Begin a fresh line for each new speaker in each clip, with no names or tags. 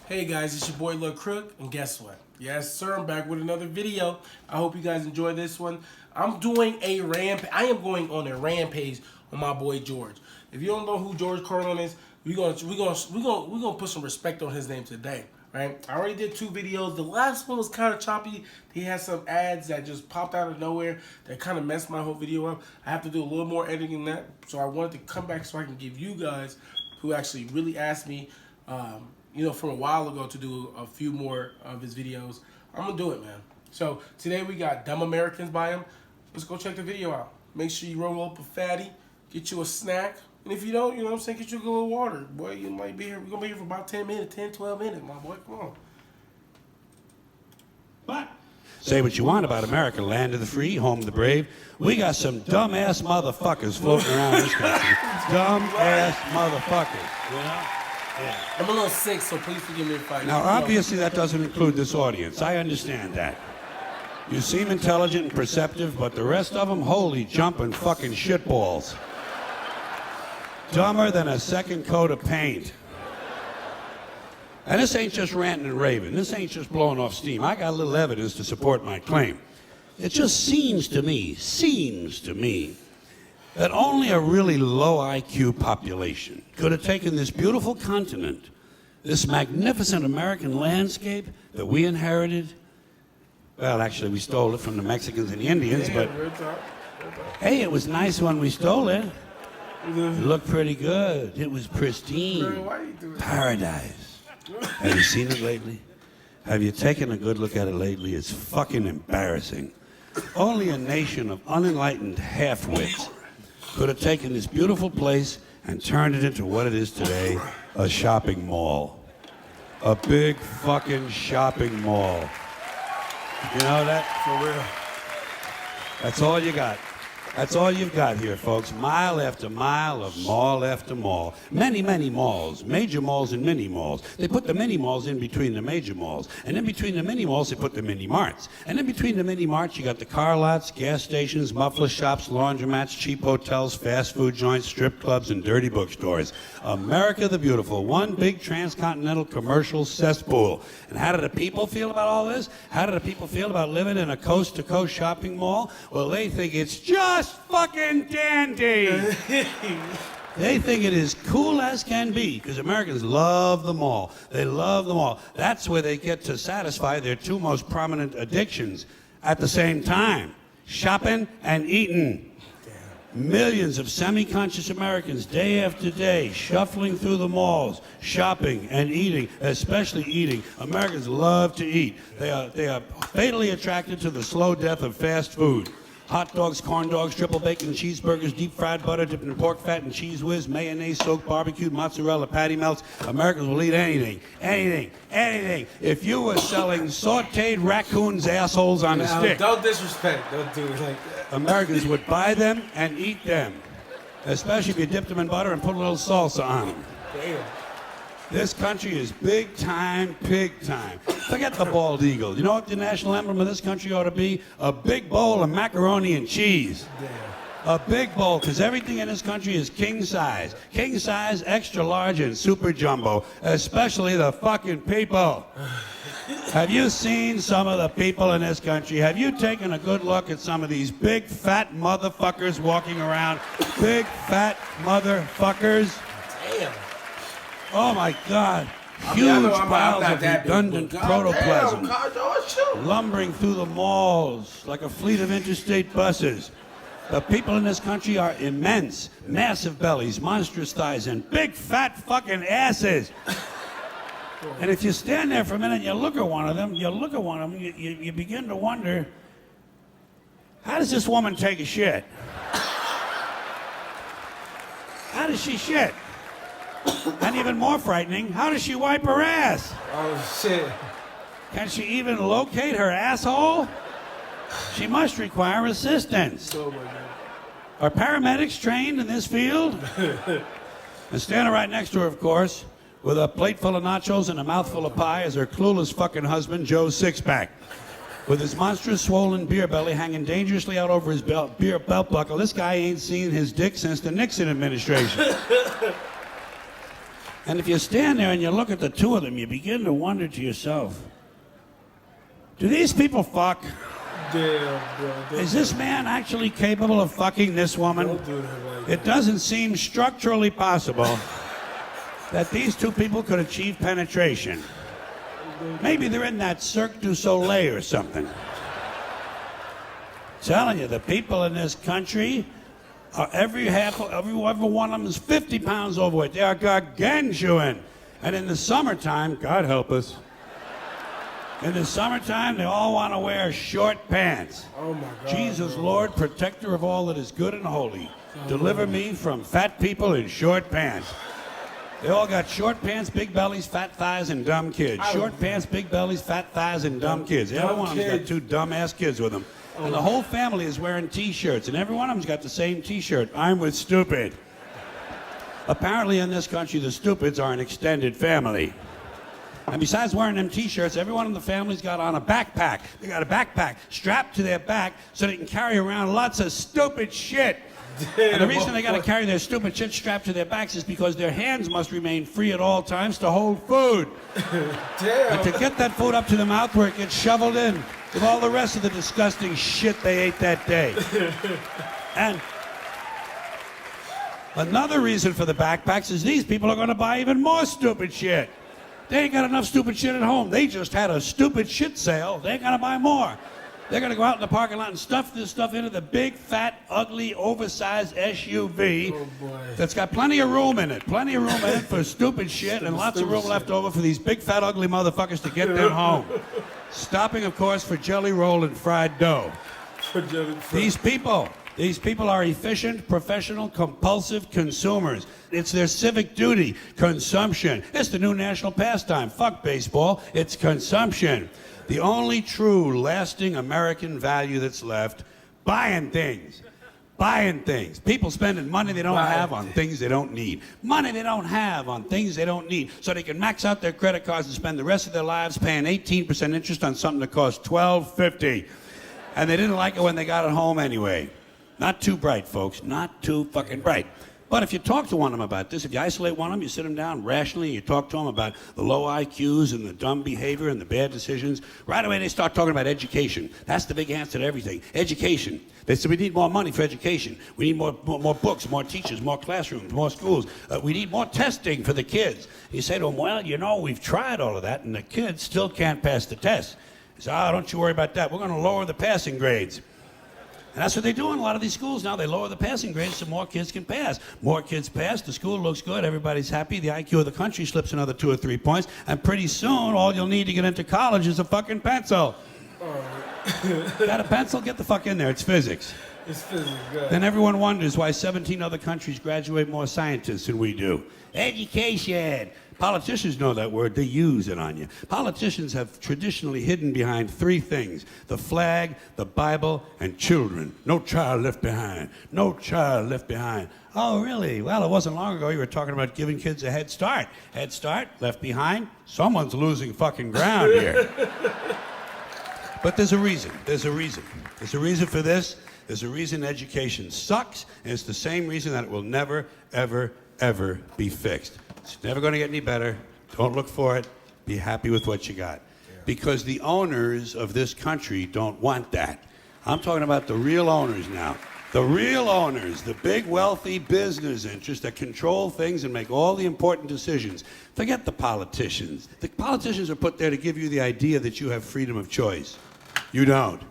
Hey guys, it's your boy Lil Crook, and guess what? Yes, sir, I'm back with another video. I hope you guys enjoy this one. I'm doing a I am going on a rampage on my boy George. If you don't know who George Carlin is, we're gonna put some respect on his name today, right? I already did 2 videos. The last one was kind of choppy. He had some ads that just popped out of nowhere that kind of messed my whole video up. I have to do a little more editing than that, so I wanted to come back so I can give you guys who actually really asked me. From a while ago to do a few more of his videos. I'm gonna do it, man. So today we got Dumb Americans by him. Let's go check the video out. Make sure you roll up a fatty, get you a snack, and if you don't, you know what I'm saying, get you a little water. Boy, you might be here. We're gonna be here for about 10 minutes, 10, 12 minutes, my boy. Come on.
But say what you want about America, land of the free, home of the brave. We got some dumbass motherfuckers floating around this country. Dumbass motherfuckers, you know? Yeah.
I'm a little sick, so please forgive me if I...
Now, obviously, that doesn't include this audience. I understand that. You seem intelligent and perceptive, but the rest of them, holy jumping fucking shitballs. Dumber than a second coat of paint. And this ain't just ranting and raving. This ain't just blowing off steam. I got a little evidence to support my claim. It just seems to me, that only a really low IQ population could have taken this beautiful continent, this magnificent American landscape that we inherited. Well, actually, we stole it from the Mexicans and the Indians, but hey, it was nice when we stole it. It looked pretty good. It was pristine. Paradise. Have you seen it lately? Have you taken a good look at it lately? It's fucking embarrassing. Only a nation of unenlightened half-wits could have taken this beautiful place and turned it into what it is today, a shopping mall. A big fucking shopping mall. You know that? For real. That's all you got. That's all you've got here, folks. Mile after mile of mall after mall. Many, many malls. Major malls and mini malls. They put the mini malls in between the major malls. And in between the mini malls, they put the mini marts. And in between the mini marts, you got the car lots, gas stations, muffler shops, laundromats, cheap hotels, fast food joints, strip clubs, and dirty bookstores. America the Beautiful. One big transcontinental commercial cesspool. And how do the people feel about all this? How do the people feel about living in a coast-to-coast shopping mall? Well, they think it's just fucking dandy. They think it is cool as can be because Americans love the mall. They love the mall. That's where they get to satisfy their 2 most prominent addictions at the same time: shopping and eating. Millions of semi-conscious Americans, day after day, shuffling through the malls, shopping and eating, especially eating. Americans love to eat. They are fatally attracted to the slow death of fast food. Hot dogs, corn dogs, triple bacon cheeseburgers, deep fried butter dipped in pork fat and cheese whiz, mayonnaise soaked barbecued mozzarella patty melts. Americans will eat anything, anything, anything. If you were selling sauteed raccoons' assholes on a stick,
don't disrespect. Don't do it like that.
Americans would buy them and eat them, especially if you dipped them in butter and put a little salsa on them.
Damn.
This country is big time, pig time. Forget the bald eagle. You know what the national emblem of this country ought to be? A big bowl of macaroni and cheese. Damn. A big bowl, because everything in this country is king size. King size, extra large, and super jumbo. Especially the fucking people. Have you seen some of the people in this country? Have you taken a good look at some of these big fat motherfuckers walking around? Big fat motherfuckers.
Damn.
Oh my God. Huge piles of redundant protoplasm lumbering through the malls like a fleet of interstate buses. The people in this country are immense, massive bellies, monstrous thighs, and big fat fucking asses. And if you stand there for a minute and you look at one of them, you begin to wonder, how does this woman take a shit? How does she shit? And even more frightening, how does she wipe her ass?
Oh, shit.
Can she even locate her asshole? She must require assistance.
Oh, my God.
Are paramedics trained in this field? And standing right next to her, of course, with a plate full of nachos and a mouthful of pie is her clueless fucking husband, Joe Sixpack. With his monstrous swollen beer belly hanging dangerously out over his belt buckle, this guy ain't seen his dick since the Nixon administration. And if you stand there and you look at the two of them, you begin to wonder to yourself, do these people fuck?
Damn, bro.
Is this man actually capable of fucking this woman?
Don't do that like
It doesn't seem structurally possible that these two people could achieve penetration. Maybe they're in that Cirque du Soleil or something. Telling you, the people in this country are every one of them is 50 pounds overweight. They are gargantuan. And in the summertime, God help us, in the summertime, they all want to wear short pants.
Oh, my God.
Jesus, Lord, protector of all that is good and holy, deliver me from fat people in short pants. They all got short pants, big bellies, fat thighs, and dumb kids. Short pants, big bellies, fat thighs, and dumb kids. Every one of them's got two dumb-ass kids with them. And the whole family is wearing T-shirts, and every one of them's got the same T-shirt. I'm with stupid. Apparently in this country, the stupids are an extended family. And besides wearing them T-shirts, every one of the family's got on a backpack. They got a backpack strapped to their back so they can carry around lots of stupid shit.
Damn,
And the reason they got to carry their stupid shit strapped to their backs is because their hands must remain free at all times to hold food.
Damn.
And to get that food up to the mouth where it gets shoveled in with all the rest of the disgusting shit they ate that day. And another reason for the backpacks is these people are going to buy even more stupid shit. They ain't got enough stupid shit at home. They just had a stupid shit sale. They ain't going to buy more. They're going to go out in the parking lot and stuff this stuff into the big, fat, ugly, oversized SUV that's got plenty of room in it. Plenty of room in it for stupid shit and lots of room left over for these big, fat, ugly motherfuckers to get them home. Stopping, of course, for jelly roll and fried dough. These people are efficient, professional, compulsive consumers. It's their civic duty. Consumption. It's the new national pastime. Fuck baseball. It's consumption. The only true, lasting American value that's left, buying things. Buying things. People spending money they don't have on things they don't need. Money they don't have on things they don't need. So they can max out their credit cards and spend the rest of their lives paying 18% interest on something that costs $12.50. And they didn't like it when they got it home anyway. Not too bright, folks. Not too fucking bright. But if you talk to one of them about this, if you isolate one of them, you sit them down rationally, you talk to them about the low IQs and the dumb behavior and the bad decisions, right away they start talking about education. That's the big answer to everything. Education. They say we need more money for education. We need more books, more teachers, more classrooms, more schools. We need more testing for the kids. You say to them, well, you know, we've tried all of that, and the kids still can't pass the test. They say, oh, don't you worry about that. We're going to lower the passing grades. And that's what they do in a lot of these schools now. They lower the passing grades so more kids can pass. More kids pass, the school looks good, everybody's happy, the IQ of the country slips another 2 or 3 points, and pretty soon all you'll need to get into college is a fucking pencil. Got a pencil? Get the fuck in there, it's physics.
It's physics, good.
Then everyone wonders why 17 other countries graduate more scientists than we do. Education. Politicians know that word. They use it on you. Politicians have traditionally hidden behind 3 things: the flag, the Bible, and children. No child left behind. No child left behind. Oh, really? Well, it wasn't long ago you were talking about giving kids a head start. Head start, left behind. Someone's losing fucking ground here. But there's a reason. There's a reason. There's a reason for this. There's a reason education sucks, and it's the same reason that it will never, ever, ever be fixed. It's never going to get any better. Don't look for it. Be happy with what you got. Yeah. Because the owners of this country don't want that. I'm talking about the real owners now. The real owners, the big wealthy business interests that control things and make all the important decisions. Forget the politicians. The politicians are put there to give you the idea that you have freedom of choice. You don't.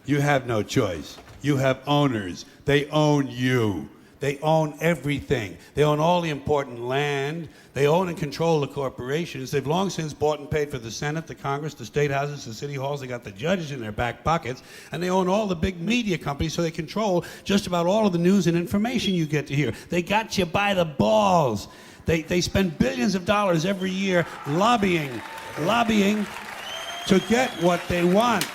You have no choice. You have owners. They own you. They own everything. They own all the important land. They own and control the corporations. They've long since bought and paid for the Senate, the Congress, the state houses, the city halls. They got the judges in their back pockets. And they own all the big media companies, so they control just about all of the news and information you get to hear. They got you by the balls. They spend billions of dollars every year lobbying to get what they want.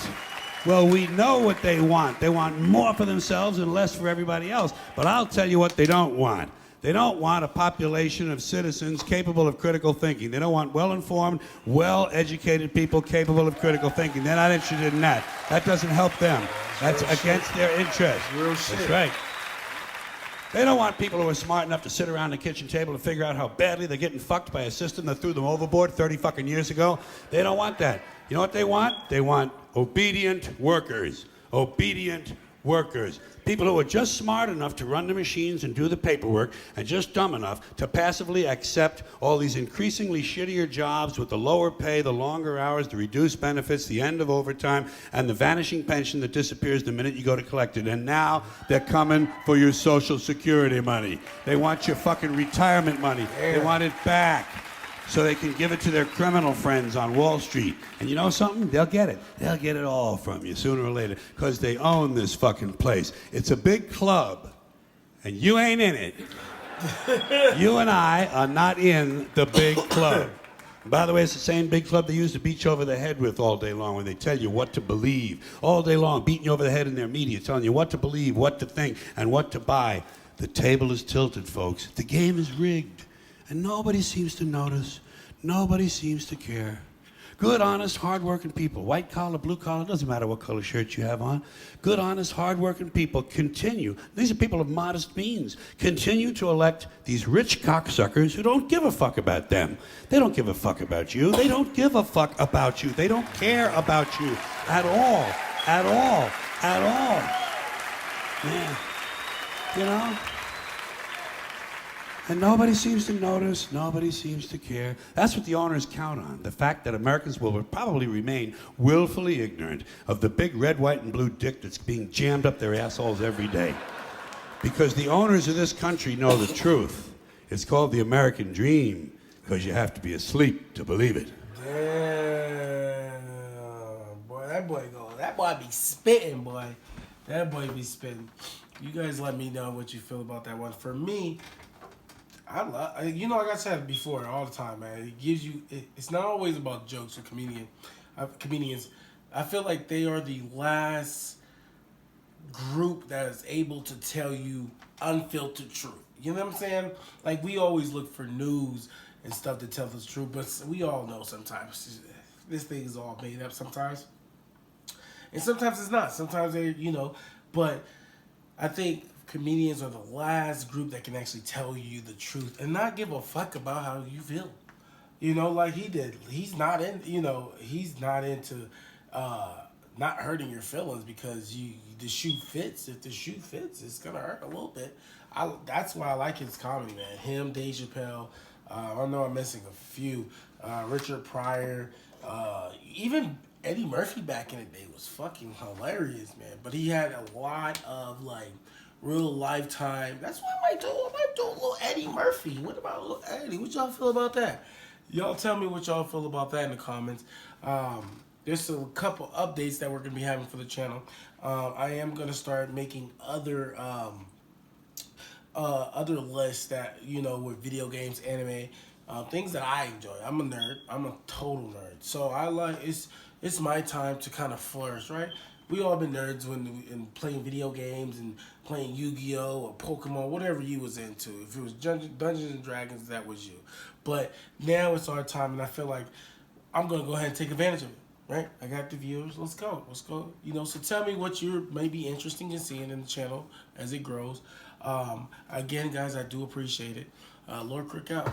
Well, we know what they want. They want more for themselves and less for everybody else. But I'll tell you what they don't want. They don't want a population of citizens capable of critical thinking. They don't want well-informed, well-educated people capable of critical thinking. They're not interested in that. That doesn't help them. That's against their interests.
Real shit.
That's right. They don't want people who are smart enough to sit around the kitchen table and figure out how badly they're getting fucked by a system that threw them overboard 30 fucking years ago. They don't want that. You know what they want? They want obedient workers. Obedient workers. People who are just smart enough to run the machines and do the paperwork and just dumb enough to passively accept all these increasingly shittier jobs with the lower pay, the longer hours, the reduced benefits, the end of overtime, and the vanishing pension that disappears the minute you go to collect it. And now they're coming for your Social Security money. They want your fucking retirement money. They want it back, so they can give it to their criminal friends on Wall Street. And you know something? They'll get it. They'll get it all from you sooner or later, because they own this fucking place. It's a big club, and you ain't in it. You and I are not in the big club. And by the way, it's the same big club they used to beat you over the head with all day long when they tell you what to believe. All day long, beating you over the head in their media, telling you what to believe, what to think, and what to buy. The table is tilted, folks. The game is rigged. And nobody seems to notice. Nobody seems to care. Good, honest, hard-working people, white collar, blue collar, doesn't matter what color shirt you have on. Good, honest, hard-working people continue. These are people of modest means. Continue to elect these rich cocksuckers who don't give a fuck about them. They don't give a fuck about you. They don't give a fuck about you. They don't care about you at all. At all. At all. Man, you know? And nobody seems to notice, nobody seems to care. That's what the owners count on, the fact that Americans will probably remain willfully ignorant of the big red, white, and blue dick that's being jammed up their assholes every day. Because the owners of this country know the truth. It's called the American dream, because you have to be asleep to believe it.
Damn, boy, that boy be spitting, boy. That boy be spitting. You guys let me know what you feel about that one. For me, you know, like I said before, all the time, man. It gives you. It's not always about jokes or comedians. I feel like they are the last group that is able to tell you unfiltered truth. You know what I'm saying? Like, we always look for news and stuff to tell us the truth, but we all know sometimes this thing is all made up. Sometimes, and sometimes it's not. Sometimes they, but I think comedians are the last group that can actually tell you the truth and not give a fuck about how you feel. Like he did. He's not he's not into not hurting your feelings because the shoe fits. If the shoe fits, it's gonna hurt a little bit. That's why I like his comedy, man. Him, Dave Chappelle. I know I'm missing a few. Richard Pryor. Even Eddie Murphy back in the day was fucking hilarious, man. But he had a lot of real lifetime. That's why I might do a little Eddie Murphy. What about little Eddie? What y'all feel about that? Y'all tell me what y'all feel about that in the comments. There's a couple updates that we're gonna be having for the channel. I am gonna start making other lists that with video games, anime, things that I enjoy. I'm a nerd. I'm a total nerd. So it's my time to kind of flourish, right? We all been nerds in playing video games and playing Yu-Gi-Oh! Or Pokemon, whatever you was into. If it was Dungeons and Dragons, that was you. But now it's our time, and I feel like I'm going to go ahead and take advantage of it, right? I got the viewers. Let's go. So tell me what you're maybe interested in seeing in the channel as it grows. Again, guys, I do appreciate it. Lord Crick out.